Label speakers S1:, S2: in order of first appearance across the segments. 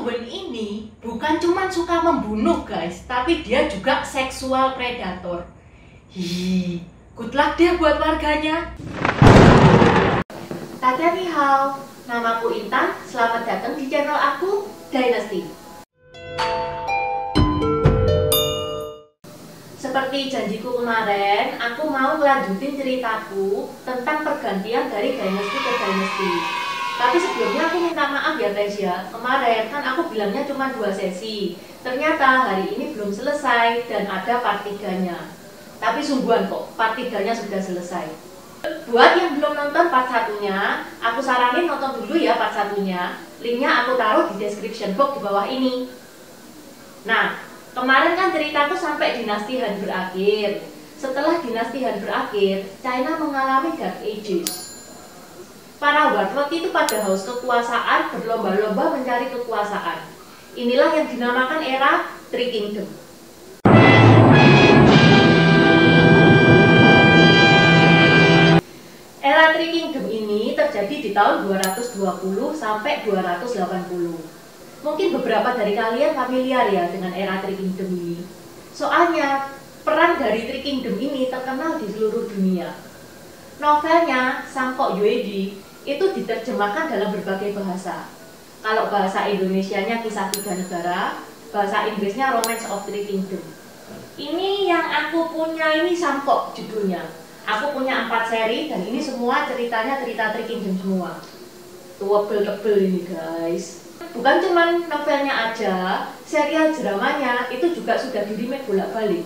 S1: Wen ini bukan cuma suka membunuh guys, tapi dia juga seksual predator. Good luck deh buat warganya. Tada ni hao, namaku Intan, selamat datang di channel aku, Dynasty. Seperti janjiku kemarin, aku mau ngelanjutin ceritaku tentang pergantian dari Dynasty ke Dynasty. Tapi sebelumnya aku minta maaf ya guys ya, kemarin kan aku bilangnya cuma 2 sesi. Ternyata hari ini belum selesai dan ada part 3-nya. Tapi sungguhan kok, part 3-nya sudah selesai. Buat yang belum nonton part 1-nya, aku saranin nonton dulu ya part 1-nya. Linknya aku taruh di description box di bawah ini. Nah, kemarin kan ceritaku sampai dinasti Han berakhir. Setelah dinasti Han berakhir, China mengalami Dark Ages. Para warlord itu pada haus kekuasaan, berlomba-lomba mencari kekuasaan. Inilah yang dinamakan era Three Kingdom. Era Three Kingdom ini terjadi di tahun 220 sampai 280. Mungkin beberapa dari kalian familiar ya dengan era Three Kingdom ini. Soalnya perang dari Three Kingdom ini terkenal di seluruh dunia. Novelnya Sangkok Yuedi itu diterjemahkan dalam berbagai bahasa. Kalau bahasa Indonesianya Kisah Tiga Negara, bahasa Inggrisnya Romance of Three Kingdom. Ini yang aku punya ini Sangkok judulnya. Aku punya 4 seri dan ini semua ceritanya cerita Three Kingdom semua. Tebel-tebel ini guys. Bukan cuma novelnya aja, serial dramanya itu juga sudah di-remake bolak-balik.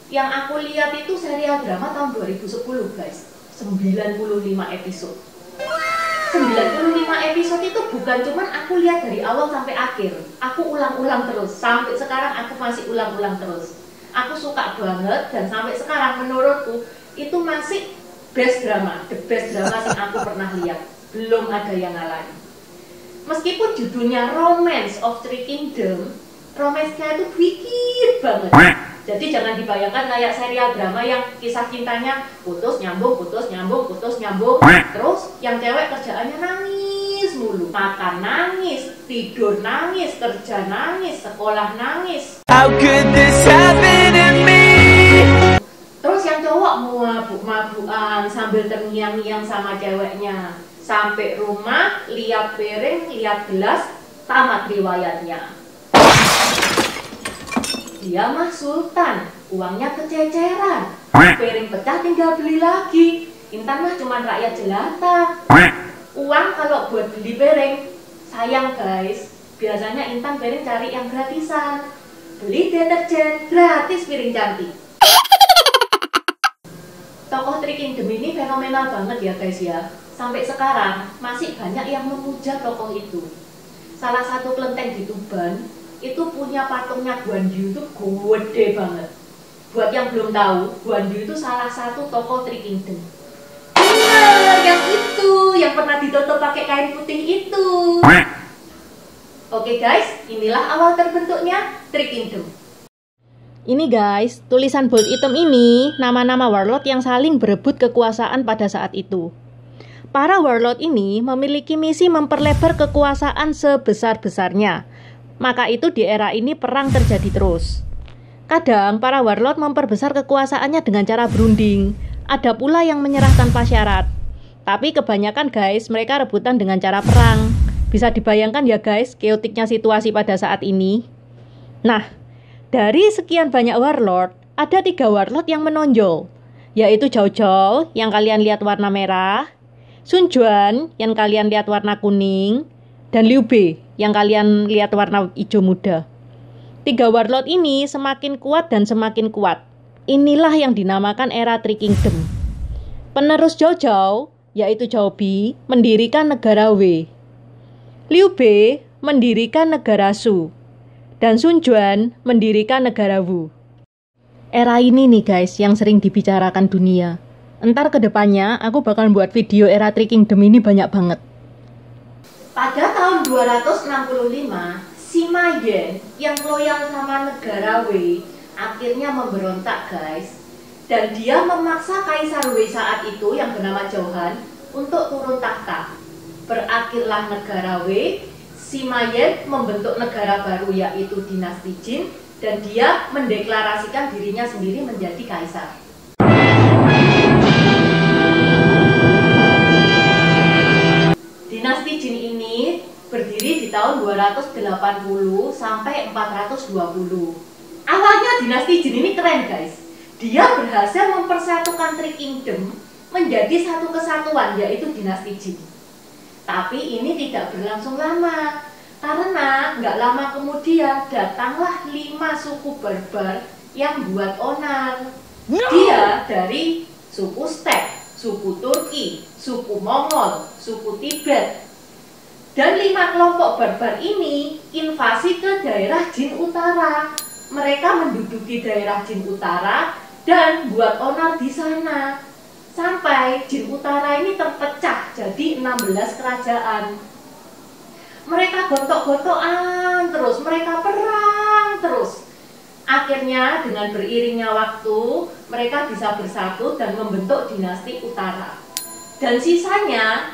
S1: Yang aku lihat itu serial drama tahun 2010 guys, 95 episode. 95 episode itu bukan cuman aku lihat dari awal sampai akhir. Aku ulang-ulang terus, sampai sekarang aku masih ulang-ulang terus. Aku suka banget dan sampai sekarang menurutku itu masih best drama, the best drama yang aku pernah lihat. Belum ada yang ngalahin. Meskipun judulnya Romance of Three Kingdom, romance-nya itu wicked banget. Jadi jangan dibayangkan kayak serial drama yang kisah cintanya putus nyambung, putus nyambung, putus nyambung. Terus yang cewek kerjaannya nangis mulu, makan nangis, tidur nangis, kerja nangis, sekolah nangis. How could this happen to me? Terus yang cowok mabuk-mabukan sambil terngiang-ngiang sama ceweknya. Sampai rumah, lihat piring, lihat gelas, tamat riwayatnya. Dia mah sultan, uangnya kececeran, piring pecah tinggal beli lagi. Intan mah cuma rakyat jelata. Uang kalau buat beli piring, sayang guys. Biasanya Intan piring cari yang gratisan. Beli deterjen, gratis piring cantik. Tokoh Three Kingdom ini fenomenal banget ya guys ya. Sampai sekarang masih banyak yang memuja tokoh itu. Salah satu kelenteng di Tuban itu punya patungnya Guan Yu itu gede banget. Buat yang belum tahu, Guan Yu itu salah satu tokoh Three Kingdom. Yang itu, yang pernah ditutup pakai kain putih itu. Oke guys, inilah awal terbentuknya Three Kingdom.
S2: Ini guys, tulisan bold hitam ini nama-nama warlord yang saling berebut kekuasaan pada saat itu. Para warlord ini memiliki misi memperlebar kekuasaan sebesar-besarnya. Maka itu di era ini perang terjadi terus. Kadang para warlord memperbesar kekuasaannya dengan cara berunding. Ada pula yang menyerah tanpa syarat. Tapi kebanyakan guys, mereka rebutan dengan cara perang. Bisa dibayangkan ya guys, keotiknya situasi pada saat ini. Nah, dari sekian banyak warlord, ada 3 warlord yang menonjol. Yaitu Zhao Zhao yang kalian lihat warna merah, Sun Quan yang kalian lihat warna kuning, dan Liu Bei yang kalian lihat warna hijau muda. 3 warlord ini semakin kuat dan semakin kuat. Inilah yang dinamakan era Three Kingdom. Penerus Zhao Zhao, yaitu Zhao Bi, mendirikan negara Wei. Liu Bei mendirikan negara Shu. Dan Sun Quan mendirikan negara Wu. Era ini nih guys yang sering dibicarakan dunia. Entar kedepannya aku bakal buat video era Three Kingdom ini banyak banget.
S1: Pada tahun 265, Sima Yan yang loyal sama negara Wei akhirnya memberontak guys. Dan dia memaksa Kaisar Wei saat itu yang bernama Zhao Han untuk turun tahta. Berakhirlah negara Wei, Sima Yan membentuk negara baru yaitu dinasti Jin, dan dia mendeklarasikan dirinya sendiri menjadi kaisar. Dinasti Jin ini berdiri di tahun 280 sampai 420. Awalnya dinasti Jin ini keren guys. Dia berhasil mempersatukan Three Kingdom menjadi satu kesatuan, yaitu dinasti Jin. Tapi ini tidak berlangsung lama, karena nggak lama kemudian datanglah 5 suku barbar yang buat onar. Dia dari suku Stek, suku Turki, suku Mongol, suku Tibet. Dan 5 kelompok barbar ini invasi ke daerah Jin Utara. Mereka menduduki daerah Jin Utara dan buat onar di sana. Sampai Jin Utara ini terpecah jadi 16 kerajaan. Mereka gontok-gontokan terus, mereka perang terus. Akhirnya dengan beriringnya waktu, mereka bisa bersatu dan membentuk dinasti Utara. Dan sisanya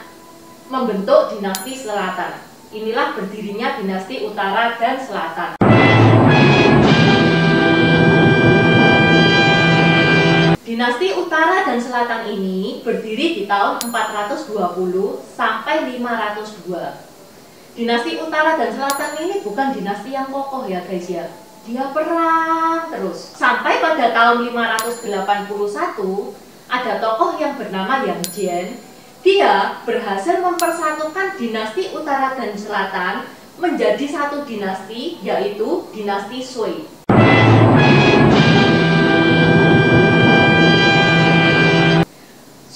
S1: membentuk dinasti Selatan. Inilah berdirinya dinasti Utara dan Selatan. Dinasti Utara dan Selatan ini berdiri di tahun 420 sampai 502. Dinasti Utara dan Selatan ini bukan dinasti yang kokoh ya guys ya. Dia perang terus. Sampai pada tahun 581 ada tokoh yang bernama Yang Jian. Dia berhasil mempersatukan dinasti Utara dan Selatan menjadi satu dinasti, yaitu dinasti Sui.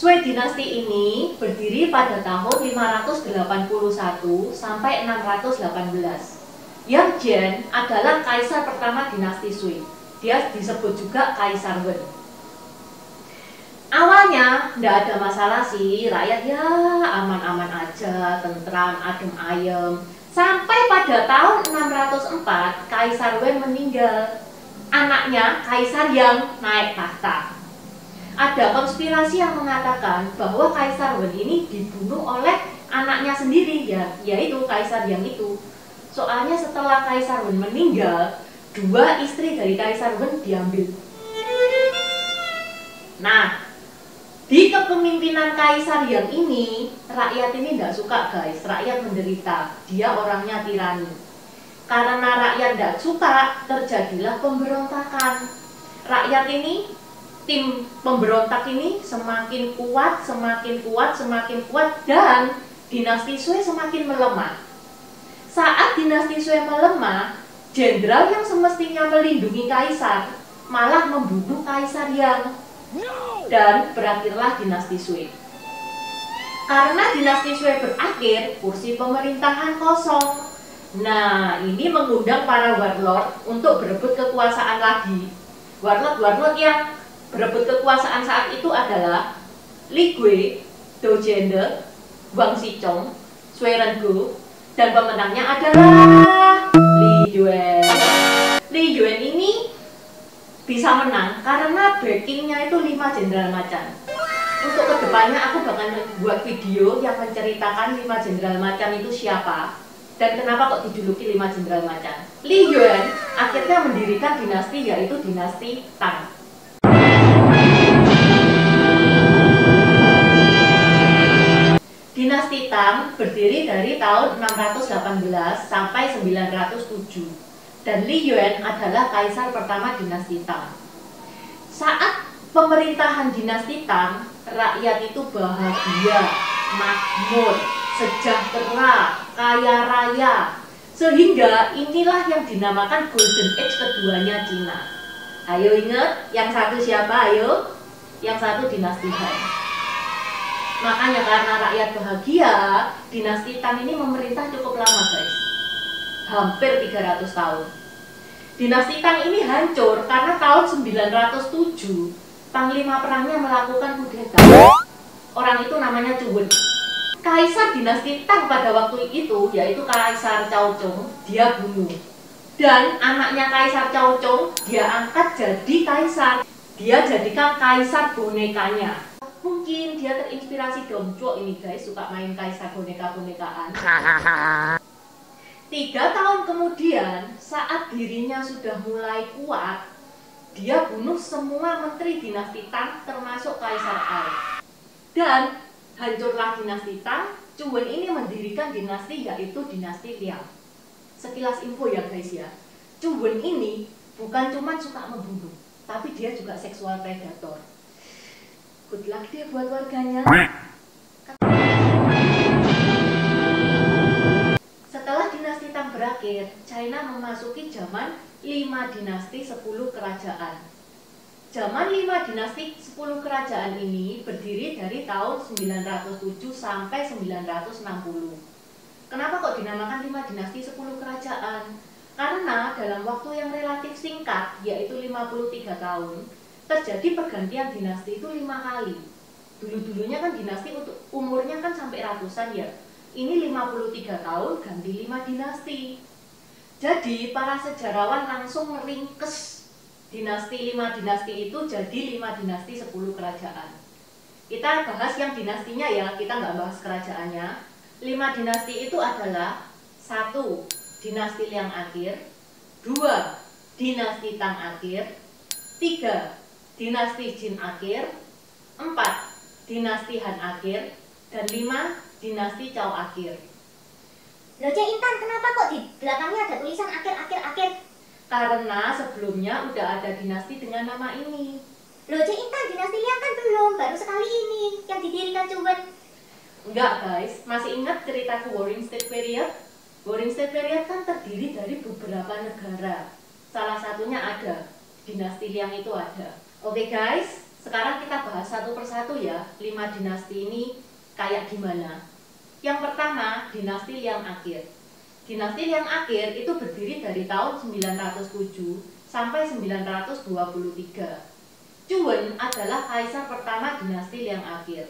S1: Sui dinasti ini berdiri pada tahun 581 sampai 618. Yang Jian adalah kaisar pertama dinasti Sui. Dia disebut juga Kaisar Wen. Awalnya tidak ada masalah sih, rakyat ya aman-aman aja, tentram, adem ayem. Sampai pada tahun 604 Kaisar Wen meninggal. Anaknya Kaisar Yang naik tahta. Ada konspirasi yang mengatakan bahwa Kaisar Wen ini dibunuh oleh anaknya sendiri ya, yaitu Kaisar Yang itu. Soalnya setelah Kaisar Wen meninggal, 2 istri dari Kaisar Wen diambil. Nah, di kepemimpinan Kaisar Yang ini, rakyat ini tidak suka guys, rakyat menderita. Dia orangnya tirani. Karena rakyat tidak suka, terjadilah pemberontakan. Rakyat ini, tim pemberontak ini semakin kuat, semakin kuat, semakin kuat, dan dinasti Sui semakin melemah. Saat dinasti Sui melemah, jenderal yang semestinya melindungi kaisar malah membunuh Kaisar Yang, dan berakhirlah dinasti Sui. Karena dinasti Sui berakhir, kursi pemerintahan kosong. Nah, ini mengundang para warlord untuk berebut kekuasaan lagi. Warlord yang berebut kekuasaan saat itu adalah Li Gui, Dou Jiande, Wang Xizhong, Sui Rengu, dan pemenangnya adalah Li Yuan. Li Yuan ini bisa menang karena backingnya itu 5 jenderal macan. Untuk kedepannya aku bakal buat video yang menceritakan 5 jenderal macan itu siapa dan kenapa kok dijuluki 5 jenderal macan. Li Yuan akhirnya mendirikan dinasti yaitu dinasti Tang. Dinasti Tang berdiri dari tahun 618 sampai 907 dan Li Yuan adalah kaisar pertama dinasti Tang. Saat pemerintahan dinasti Tang, rakyat itu bahagia, makmur, sejahtera, kaya raya. Sehingga inilah yang dinamakan Golden Age keduanya Cina. Ayo ingat, yang satu siapa? Ayo, yang satu dinasti Han. Makanya karena rakyat bahagia, dinasti Tang ini memerintah cukup lama guys, hampir 300 tahun. Dinasti Tang ini hancur karena tahun 907 Panglima perangnya melakukan kudeta. Orang itu namanya Chu Wen. Kaisar dinasti Tang pada waktu itu yaitu Kaisar Cao Chong, dia bunuh. Dan anaknya Kaisar Cao Chong dia angkat jadi kaisar. Dia jadikan kaisar bonekanya. Mungkin dia terinspirasi Dongcuo ini guys, suka main kaisar boneka-bonekaan. 3 tahun kemudian, saat dirinya sudah mulai kuat, dia bunuh semua menteri dinasti Tang termasuk Kaisar Ai. Dan hancurlah dinasti Tang. Chu Wen ini mendirikan dinasti yaitu dinasti Liang. Sekilas info ya guys ya. Chu Wen ini bukan cuma suka membunuh, tapi dia juga seksual predator. Good luck dia buat warganya. Setelah dinasti Tang berakhir, China memasuki zaman 5 dinasti 10 kerajaan. Zaman 5 dinasti 10 kerajaan ini berdiri dari tahun 907 sampai 960. Kenapa kok dinamakan 5 dinasti 10 kerajaan? Karena dalam waktu yang relatif singkat, yaitu 53 tahun, terjadi pergantian dinasti itu 5 kali. Dulu-dulunya kan dinasti untuk umurnya kan sampai ratusan ya. Ini 53 tahun ganti 5 dinasti. Jadi para sejarawan langsung meringkes dinasti 5 dinasti itu jadi 5 dinasti 10 kerajaan. Kita bahas yang dinastinya ya, kita nggak bahas kerajaannya. 5 dinasti itu adalah 1. Dinasti Liang akhir, 2. Dinasti Tang akhir, 3. Dinasti Jin akhir, 4. Dinasti Han akhir, dan 5. Dinasti Chao akhir.
S3: Loh Cek Intan, kenapa kok di belakangnya ada tulisan akhir?
S1: Karena sebelumnya udah ada dinasti dengan nama ini.
S3: Loh Cek Intan, dinasti Liang kan belum, baru sekali ini yang didirikan Chu Wen.
S1: Enggak guys, masih ingat ceritaku Warring State Period? Warring State Period kan terdiri dari beberapa negara. Salah satunya ada, dinasti Liang itu ada. Oke guys, sekarang kita bahas satu persatu ya, 5 dinasti ini kayak gimana. Yang pertama, dinasti Liang akhir. Dinasti Liang akhir itu berdiri dari tahun 907 sampai 923. Chu Wen adalah kaisar pertama dinasti Liang akhir.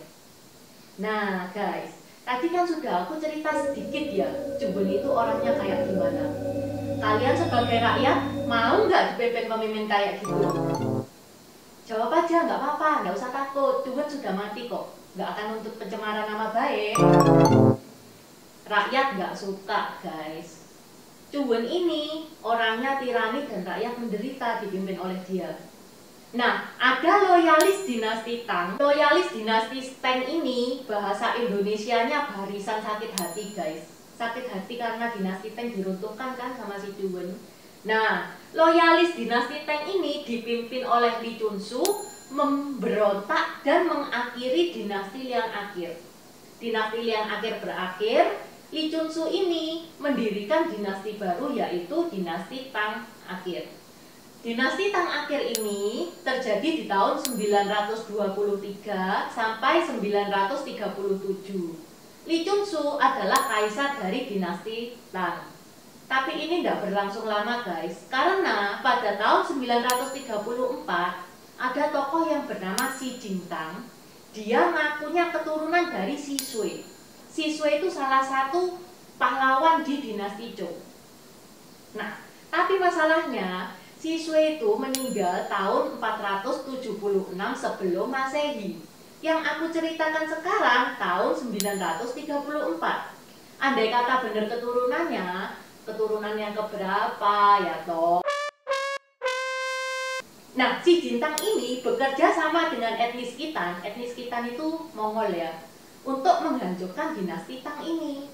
S1: Nah guys, tadi kan sudah aku cerita sedikit ya, Chu Wen itu orangnya kayak gimana. Kalian sebagai rakyat mau nggak dipimpin pemimpin kayak gitu? Jawab aja, nggak apa-apa, nggak usah takut. Chu Wen sudah mati kok, nggak akan untuk pencemaran nama baik. Rakyat nggak suka guys. Chu Wen ini orangnya tirani dan rakyat menderita dipimpin oleh dia. Nah, ada loyalis dinasti Tang. Loyalis dinasti Tang ini bahasa Indonesianya barisan sakit hati guys. Sakit hati karena dinasti Tang diruntuhkan kan sama si Chu Wen. Nah, loyalis dinasti Tang ini dipimpin oleh Li Chunsu memberontak dan mengakhiri dinasti Liang akhir. Dinasti Liang akhir berakhir, Li Chunsu ini mendirikan dinasti baru yaitu dinasti Tang akhir. Dinasti Tang akhir ini terjadi di tahun 923 sampai 937. Li Chunsu adalah kaisar dari dinasti Tang. Tapi ini tidak berlangsung lama guys, karena pada tahun 934 ada tokoh yang bernama Xi Jingtang. Dia ngakunya keturunan dari Xi Shui. Xi Shui itu salah satu pahlawan di dinasti Zhou. Nah, tapi masalahnya Xi Shui itu meninggal tahun 476 sebelum Masehi. Yang aku ceritakan sekarang tahun 934. Andai kata benar keturunannya, keturunan yang keberapa ya toh? Nah, Xi Jingtang ini bekerja sama dengan etnis Khitan. Etnis Khitan itu Mongol ya, untuk menghancurkan dinasti Tang ini.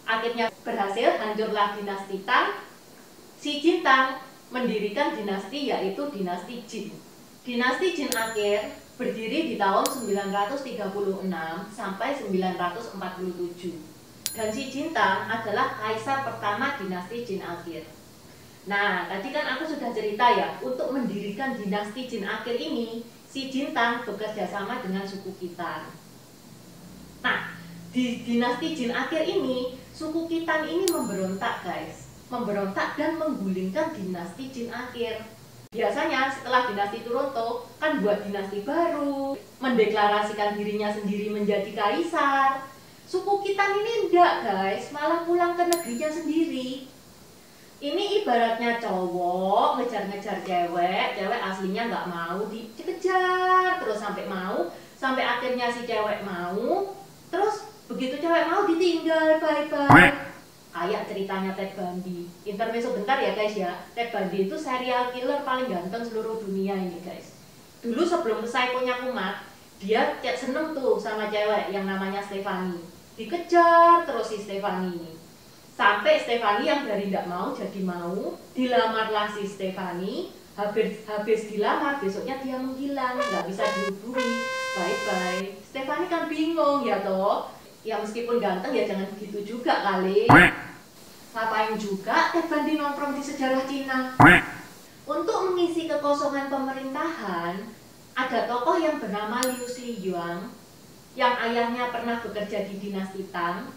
S1: Akhirnya berhasil, hancurlah dinasti Tang. Xi Jingtang mendirikan dinasti yaitu dinasti Jin. Dinasti Jin akhir berdiri di tahun 936 sampai 947. Dan Xi Jingtang adalah kaisar pertama dinasti Jin akhir. Nah, tadi kan aku sudah cerita ya, untuk mendirikan dinasti Jin akhir ini, Xi Jingtang bekerja sama dengan suku Khitan. Nah, di dinasti Jin akhir ini, suku Khitan ini memberontak guys. Memberontak dan menggulingkan dinasti Jin akhir. Biasanya setelah dinasti itu runtuh, kan buat dinasti baru, mendeklarasikan dirinya sendiri menjadi kaisar. Suku Khitan ini enggak guys, malah pulang ke negerinya sendiri. Ini ibaratnya cowok ngejar-ngejar cewek, cewek aslinya nggak mau dikejar, terus sampai mau, sampai akhirnya si cewek mau, terus begitu cewek mau ditinggal, bye-bye. Kayak ceritanya Ted Bundy. Intermezzo bentar ya guys ya. Ted Bundy itu serial killer paling ganteng seluruh dunia ini guys. Dulu sebelum psikonya kumat, dia seneng tuh sama cewek yang namanya Stephanie. Dikejar terus si Stephanie ini. Sampai Stephanie yang dari tidak mau jadi mau, dilamarlah si Stephanie. Habis dilamar, besoknya dia menghilang, nggak bisa dihubungi. Bye-bye. Stephanie kan bingung ya toh. Ya meskipun ganteng ya jangan begitu juga kali. Ngapain juga Ted Bundy nongkrong di sejarah Cina? Untuk mengisi kekosongan pemerintahan, ada tokoh yang bernama Liu Siyuang, yang ayahnya pernah bekerja di dinasti Tang.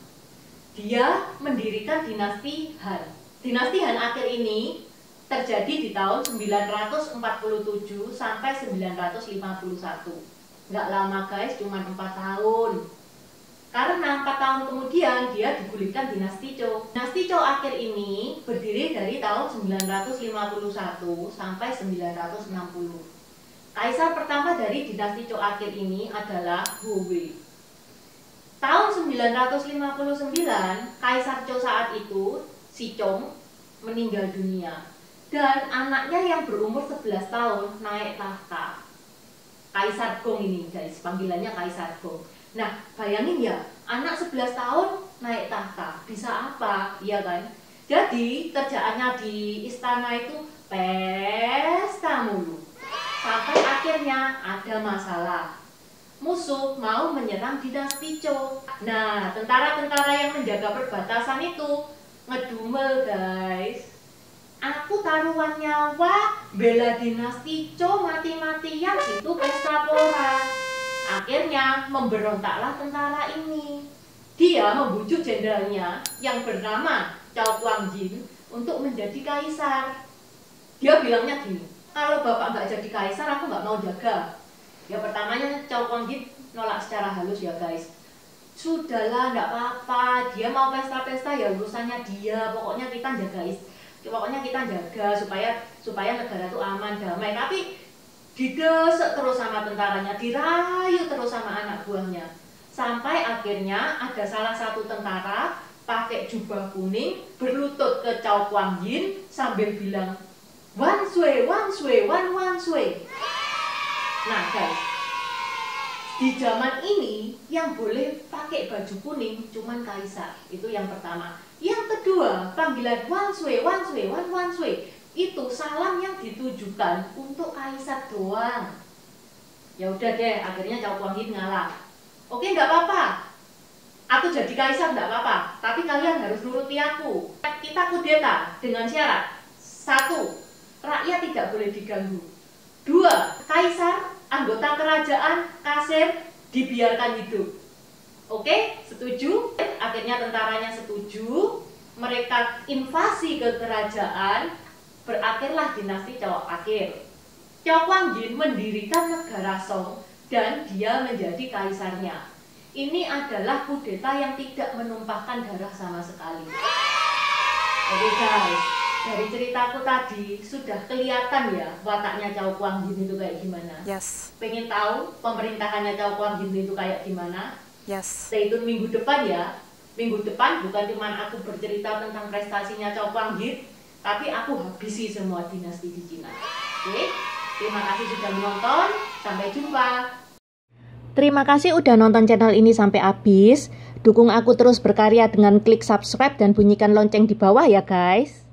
S1: Dia mendirikan dinasti Han. Dinasti Han akhir ini terjadi di tahun 947 sampai 951. Nggak lama guys, cuma 4 tahun. Karena 4 tahun kemudian dia digulingkan dinasti Zhou. Dinasti Zhou akhir ini berdiri dari tahun 951 sampai 960. Kaisar pertama dari dinasti Zhou akhir ini adalah Hu Wei. Tahun 959, Kaisar Zhou saat itu, Shi Chong, meninggal dunia. Dan anaknya yang berumur 11 tahun naik tahta. Kaisar Gong ini guys, panggilannya Kaisar Gong. Nah, bayangin ya, anak 11 tahun naik tahta, bisa apa? Iya kan? Jadi, kerjaannya di istana itu pesta mulu. Sampai akhirnya ada masalah. Musuh mau menyerang dinasti Zhou. Nah, tentara-tentara yang menjaga perbatasan itu ngedumel guys. Aku taruhan nyawa bela dinasti Zhou mati-matian itu pesta pora. Akhirnya memberontaklah tentara ini. Dia membujuk jenderalnya yang bernama Cao Guangjin untuk menjadi kaisar. Dia bilangnya gini, kalau bapak nggak jadi kaisar aku nggak mau jaga. Ya pertamanya Cao Guangjin nolak secara halus ya guys. Sudahlah, nggak apa-apa. Dia mau pesta-pesta ya urusannya dia. Pokoknya kita jaga supaya negara itu aman damai. Tapi didesek terus sama tentaranya, dirayu terus sama anak buahnya. Sampai akhirnya ada salah satu tentara pakai jubah kuning berlutut ke Cao Guangjin sambil bilang, "Wan Sui, Wan Sui, Wan Sui." Nah guys, di zaman ini yang boleh pakai baju kuning cuman kaisar. Itu yang pertama. Yang kedua, panggilan Wan Sui, Wan Sui, Wan Sui itu salam yang ditujukan untuk kaisar doang. Ya udah deh, akhirnya Cao Guangjin ngalah. Oke, nggak apa-apa. Aku jadi kaisar nggak apa-apa, tapi kalian harus nuruti aku. Kita kudeta dengan syarat. 1. Rakyat tidak boleh diganggu. 2. Kaisar, anggota kerajaan, kasir dibiarkan hidup. Oke, setuju? Akhirnya tentaranya setuju. Mereka invasi ke kerajaan. Berakhirlah dinasti Zhou akhir. Cao Guangjin mendirikan negara Song dan dia menjadi kaisarnya. Ini adalah kudeta yang tidak menumpahkan darah sama sekali. Oke guys, dari ceritaku tadi sudah kelihatan ya wataknya Cao Guangjin itu kayak gimana.
S4: Yes.
S1: Pengen tahu pemerintahannya Cao Guangjin itu kayak gimana?
S4: Yes.
S1: Stay tune minggu depan ya. Minggu depan bukan cuma aku bercerita tentang prestasinya Cao Guangjin, tapi aku habisi semua dinasti di Cina. Oke, terima kasih sudah menonton. Sampai jumpa.
S2: Terima kasih udah nonton channel ini sampai habis. Dukung aku terus berkarya dengan klik subscribe dan bunyikan lonceng di bawah ya guys.